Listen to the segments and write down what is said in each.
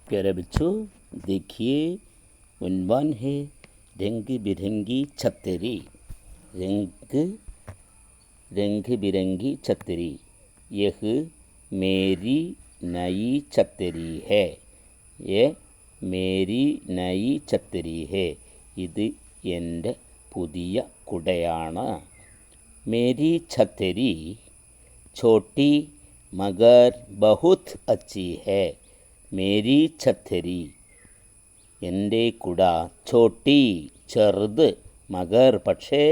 प्यारे बच्चों, देखिए उन्वान है रंग बिरंगी छतरी। रंग बिरंगी छतरी, यह मेरी नई छतरी है। ये मेरी नई छतरी है। ഇത് എൻ്റെ പുതിയ കുടയാണ്. मेरी छतरी छोटी मगर बहुत अच्छी है. मेरी छतरी എൻ്റെ കുട छोटी ചെറുത് മഗർ പക്ഷേ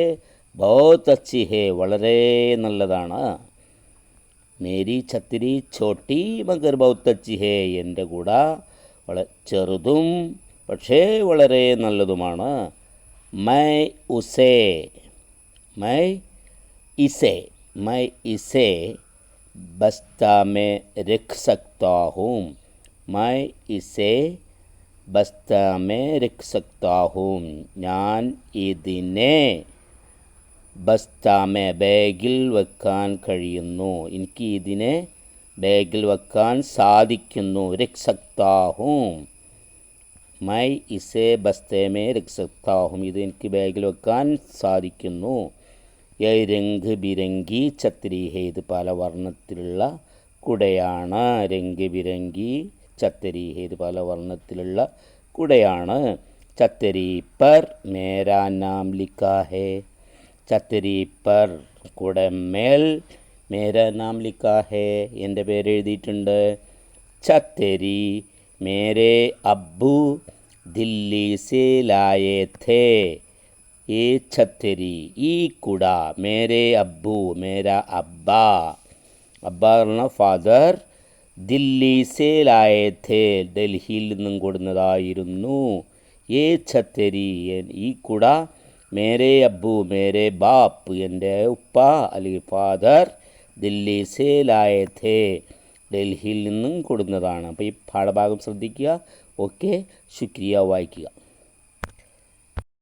बहुत अच्छी है വളരെ നല്ലതാണ്. മേരി ഛത്രി ഛോട്ടി മഗർ बहुत अच्छी है. എൻ്റെ കുട ചെറുതും പക്ഷേ വളരെ നല്ലതുമാണ്. मैं इसे बस्ता में रख सकता हूँ. मैं इसे बस्ता में रख सकता हूँ. ഞാൻ ഇതിനെ ബസ്താമെ ബാഗിൽ വെക്കാൻ കഴിയുന്നു. എനിക്ക് ഇതിനെ ബാഗിൽ വെക്കാൻ സാധിക്കുന്നു. രഖ് സക്താ ഹൂം. My ഇസെ ബസ്തേ may രഖ് സക്താ ഹൂം. ഇത് എനിക്ക് ബാഗിൽ വെക്കാൻ സാധിക്കുന്നു. യേ രംഗ് ബിരംഗി ഛത്രി ഹേ. ഇത് പല വർണ്ണത്തിലുള്ള കുടയാണ്. രംഗ് ബിരംഗി ഛത്രി ഹേ. ഇത് പല വർണ്ണത്തിലുള്ള കുടയാണ്. ഛത്രി പർ മേരാ നാം ലിഖാ ഹേ. ഛത്രി പർ കുടമേൽ മേരാ നാം ലിഖാ ഹേ. എൻ്റെ പേര് എഴുതിയിട്ടുണ്ട്. ഛത്രി മേരെ അബ്ബു ദില്ലി സേ ലായേ ഥേ. ഈ ഛത്രി, ഈ കുട മേരെ അബ്ബു, മേരാ അബ്ബ, അബ്ബ പറഞ്ഞ ഫാദർ, ദില്ലി സേ ലായേ ഥേ, ഡൽഹിയിൽ നിന്നും കൊടുന്നതായിരുന്നു. ഈ ഛത്രി, ഈ കുട, മേരെ അബ്ബു, മേരെ ബാപ്പ്, എൻ്റെ ഉപ്പ അല്ലെങ്കിൽ ഫാദർ, ദില്ലി സേ ലായേ ഥേ, ഡൽഹിയിൽ നിന്നും കൊടുന്നതാണ്. അപ്പോൾ ഈ പാഠഭാഗം ശ്രദ്ധിക്കുക. ഓക്കെ, ശുക്രിയ, വായിക്കുക.